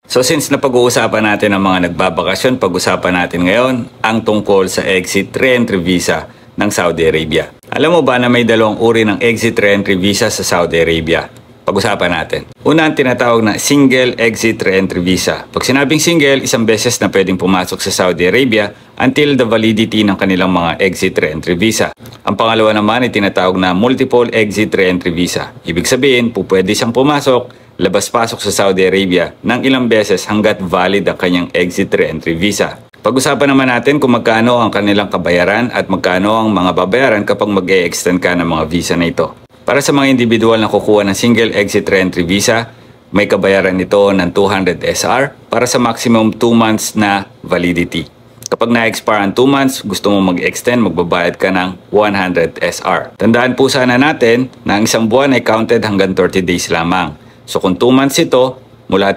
So since napag-uusapan natin ang mga nagbabakasyon, pag-usapan natin ngayon ang tungkol sa exit re-entry visa ng Saudi Arabia. Alam mo ba na may dalawang uri ng exit re-entry visa sa Saudi Arabia? Pag-usapan natin. Una ang tinatawag na single exit re-entry visa. Pag sinabing single, isang beses na pwedeng pumasok sa Saudi Arabia until the validity ng kanilang mga exit re-entry visa. Ang pangalawa naman ay tinatawag na multiple exit re-entry visa. Ibig sabihin, pwede siyang pumasok, labas-pasok sa Saudi Arabia ng ilang beses hanggat valid ang kanyang exit re-entry visa. Pag-usapan naman natin kung magkano ang kanilang kabayaran at magkano ang mga babayaran kapag mag-e-extend ka ng mga visa na ito. Para sa mga individual na kukuha ng single exit re-entry visa, may kabayaran ito ng 200 SR para sa maximum 2 months na validity. Kapag na-expire ang 2 months, gusto mo mag-extend, magbabayad ka ng 100 SR. Tandaan po sana natin na ang isang buwan ay counted hanggang 30 days lamang. So kung 2 months ito, mula